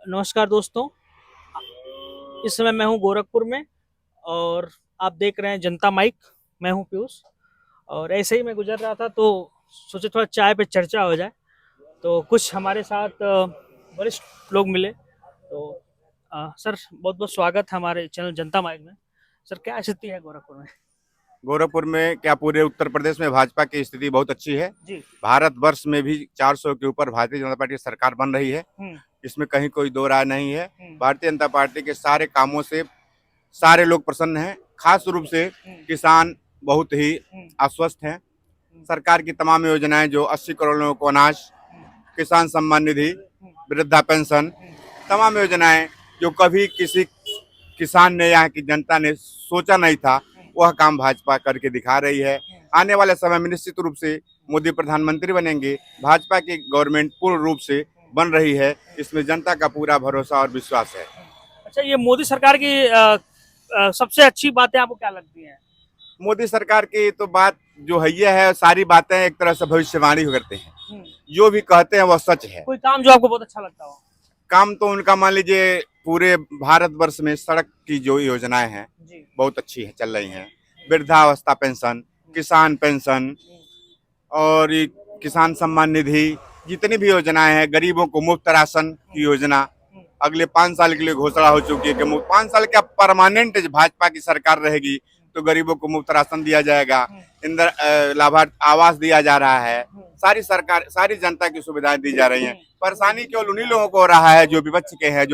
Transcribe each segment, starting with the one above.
नमस्कार दोस्तों। इस समय मैं हूं गोरखपुर में और आप देख रहे हैं जनता माइक। मैं हूं पीयूष और ऐसे ही मैं गुजर रहा था तो सोचे थोड़ा चाय पे चर्चा हो जाए। तो कुछ हमारे साथ वरिष्ठ लोग मिले। तो सर, बहुत बहुत स्वागत है हमारे चैनल जनता माइक में। सर, क्या स्थिति है गोरखपुर में? गोरखपुर में क्या पूरे उत्तर प्रदेश में भाजपा की स्थिति बहुत अच्छी है। जी। भारत वर्ष में भी 400 के ऊपर भारतीय जनता पार्टी की सरकार बन रही है। हम्म। इसमें कहीं कोई दो राय नहीं है। हम्म। भारतीय जनता पार्टी के सारे कामों से सारे लोग प्रसन्न हैं। खास रूप से किसान बहुत ही हम्म। आश्वस्त हैं। सरकार की तमाम योजनाएं जो 80 करोड़ लोगों को अनाज, किसान सम्मान निधि, वृद्धा पेंशन, तमाम योजनाएं जो कभी किसी किसान ने, यहाँ की जनता ने सोचा नहीं था, वह काम भाजपा करके दिखा रही है। आने वाले समय में निश्चित रूप से मोदी प्रधानमंत्री बनेंगे। भाजपा की गवर्नमेंट पूर्ण रूप से बन रही है, इसमें जनता का पूरा भरोसा और विश्वास है। अच्छा, ये मोदी सरकार की सबसे अच्छी बातें आपको क्या लगती हैं? मोदी सरकार की तो बात जो है ये है, सारी बातें एक तरह से भविष्यवाणी करते हैं। जो भी कहते हैं वह सच है। कोई काम जो आपको बहुत अच्छा लगता हो? काम तो उनका मान लीजिए पूरे भारतवर्ष में सड़क की जो योजनाएं हैं जी। बहुत अच्छी है, चल रही हैं। वृद्धावस्था पेंशन, किसान पेंशन और ये किसान सम्मान निधि, जितनी भी योजनाएं हैं, गरीबों को मुफ्त राशन की योजना अगले 5 साल के लिए घोषणा हो चुकी है कि 5 साल क्या परमानेंट भाजपा की सरकार रहेगी तो गरीबों को मुफ्त राशन दिया जाएगा। लाभार्थ आवास दिया जा रहा है। सारी सरकार, सारी जनता की सुविधाएं दी जा रही हैं। परेशानी केवल उन्हीं लोगों को हो रहा है जो विपक्ष के हैं,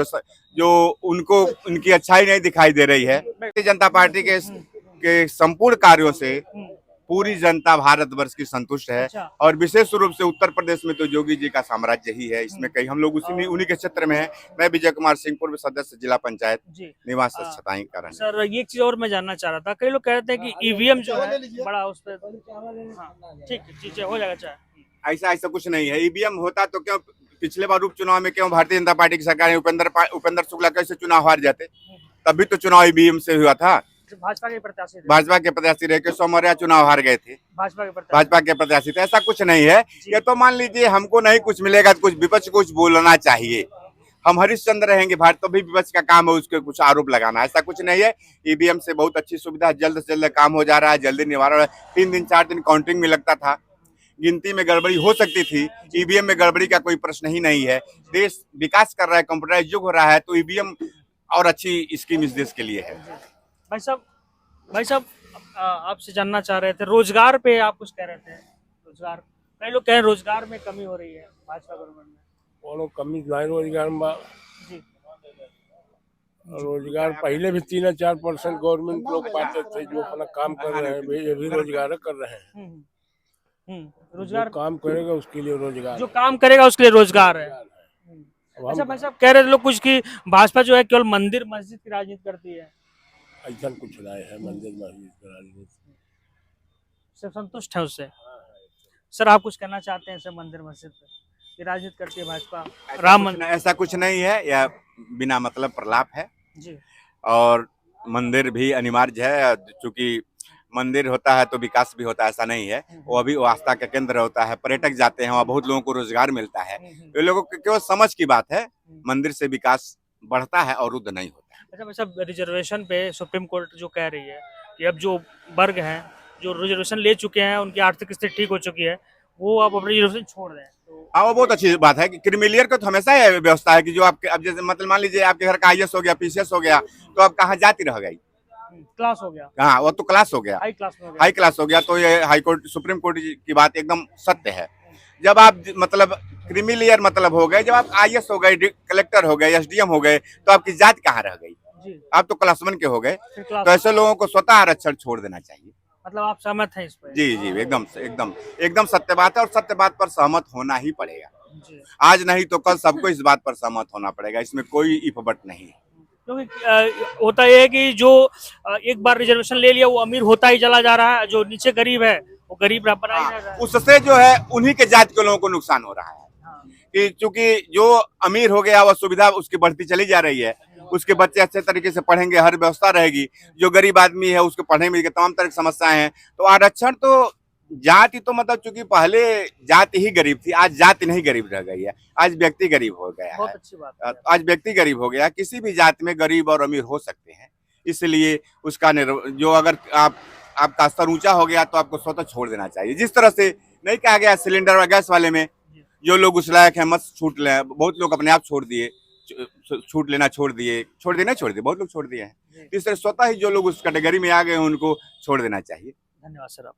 जो उनको उनकी अच्छाई नहीं दिखाई दे रही है। भारतीय जनता पार्टी के संपूर्ण कार्यों से पूरी जनता भारतवर्ष की संतुष्ट है। अच्छा। और विशेष रूप से उत्तर प्रदेश में तो योगी जी का साम्राज्य ही है। इसमें कई हम लोग उन्हीं के क्षेत्र में हैं। मैं विजय कुमार सिंह, पूर्व सदस्य जिला पंचायत, जी। निवास छताई का रहने। सर, ये एक चीज और मैं जानना चाह रहा था। कई लोग कह रहे थे कि ईवीएम जो है बड़ा उस पर। हाँ, ठीक है, ठीक है, हो जाएगा चाहे। ऐसा ऐसा कुछ नहीं है। ईवीएम होता तो क्यों पिछले बार उपचुनाव में क्यों भारतीय जनता पार्टी की सरकार, उपेंद्र शुक्ला कैसे चुनाव हार जाते? तभी तो चुनाव ईवीएम से हुआ था। भाजपा के प्रत्याशी थे। भाजपा के प्रत्याशी रह के सौमर्या चुनाव हार गए थे। भाजपा के प्रत्याशी थे। ऐसा कुछ नहीं है। ये तो मान लीजिए हमको नहीं कुछ मिलेगा तो कुछ विपक्ष कुछ बोलना चाहिए। हम हरिश्चंद्र रहेंगे भारत, तो भी विपक्ष का काम है उसके कुछ आरोप लगाना। ऐसा कुछ नहीं है। ईवीएम से बहुत अच्छी सुविधा, जल्द से जल्द काम हो जा रहा है, जल्दी निवारण। 3 दिन 4 दिन काउंटिंग में लगता था, गिनती में गड़बड़ी हो सकती थी। ईवीएम में गड़बड़ी का कोई प्रश्न ही नहीं है। देश विकास कर रहा है, कंप्यूटराइज युग हो रहा है, तो ईवीएम और अच्छी स्कीम इस देश के लिए है। भाई साहब, आपसे जानना चाह रहे थे, रोजगार पे आप कुछ कह रहे थे। रोजगार, कई लोग कह रहे हैं रोजगार में कमी हो रही है भाजपा गवर्नमेंट में। कोनो कमी नहीं रोजगार में। जी। रोजगार पहले भी 3-4% गवर्नमेंट लोग पाते थे जो अपना काम कर रहे हैं, ये भी रोजगार कर रहे हैं। रोजगार, काम करेगा उसके लिए रोजगार, जो काम करेगा उसके लिए रोजगार है। अच्छा भाई साहब, कह रहे थे लोग कुछ कि भाजपा जो है केवल मंदिर मस्जिद की राजनीति करती है। ऐसा कुछ नहीं है। मंदिर मस्जिद की राजनीति सिर्फ संतुष्ट है उससे। सर, आप कुछ कहना चाहते हैं सर मंदिर मस्जिद पे की राजनीति करती है भाजपा? राम मंदिर, ऐसा कुछ नहीं है। यह बिना मतलब प्रलाप है। जी। और मंदिर भी अनिवार्य है, क्योंकि मंदिर होता है तो विकास भी होता है, ऐसा नहीं है। वो भी आस्था का केंद्र होता है। पर्यटक जाते हैं, वहाँ बहुत लोगों को रोजगार मिलता है। ये लोगों की केवल समझ की बात है। मंदिर से विकास बढ़ता है और रुद्ध नहीं होता है। अच्छा भाई साहब, रिजर्वेशन पे सुप्रीम कोर्ट जो कह रही है कि अब जो वर्ग हैं जो रिजर्वेशन ले चुके हैं उनकी आर्थिक स्थिति ठीक हो चुकी है, वो अब अपनी रिजर्वेशन छोड़ दें। तो हाँ, वो बहुत अच्छी बात है कि क्रिमिलियर का तो हमेशा ये व्यवस्था है कि जो आपके, अब जैसे मतलब मान लीजिए आपके घर का आईएएस हो गया, पीसीएस हो गया, तो अब कहाँ जाति रह गई? क्लास हो गया, हाँ, वो तो क्लास हो गया, हाई क्लास में हो गया। हाई क्लास हो गया। तो ये हाई कोर्ट, सुप्रीम कोर्ट की बात एकदम सत्य है। जब आप मतलब क्रिमिलियर मतलब हो गए, जब आप आईएएस हो गए, कलेक्टर हो गए, एसडीएम हो गए, तो आपकी जाति कहाँ रह गई? आप तो क्लास 1 के हो गए। तो ऐसे लोगों को स्वतः आरक्षण छोड़ देना चाहिए। मतलब आप सहमत हैं इस पर? जी जी, एकदम एकदम एकदम सत्य बात है। और सत्य बात पर सहमत होना ही पड़ेगा। आज नहीं तो कल सबको इस बात पर सहमत होना पड़ेगा। इसमें कोई इफ बट नहीं है। क्योंकि होता यह है कि जो एक बार रिजर्वेशन ले लिया वो अमीर होता ही चला जा रहा है, जो नीचे गरीब है वो गरीब बना ही रह रहा है। उससे जो है उन्हीं के जाति के लोगों को नुकसान हो रहा है। कि चूंकि जो अमीर हो गया वह सुविधा उसकी बढ़ती चली जा रही है, उसके बच्चे अच्छे तरीके से पढ़ेंगे, हर व्यवस्था रहेगी। जो गरीब आदमी है उसको पढ़ने में तमाम तरह की समस्याएं हैं। तो आरक्षण तो जाति तो मतलब चूंकि पहले जाति ही गरीब थी, आज जाति नहीं गरीब रह गई है, आज व्यक्ति गरीब हो गया बहुत है। अच्छी बात है। आज व्यक्ति गरीब हो गया, किसी भी जाति में गरीब और अमीर हो सकते हैं। इसलिए उसका जो अगर आपका स्तर ऊंचा हो गया तो आपको स्वतः छोड़ देना चाहिए। जिस तरह से नहीं कहा गया सिलेंडर और गैस वाले में, जो लोग उस लायक है मत छूट लें, बहुत लोग अपने आप छोड़ दिए, छूट लेना छोड़ दिए, बहुत लोग छोड़ दिए हैं। इस तरह स्वतः ही जो लोग उस कैटेगरी में आ गए हैं उनको छोड़ देना चाहिए। धन्यवाद सर आप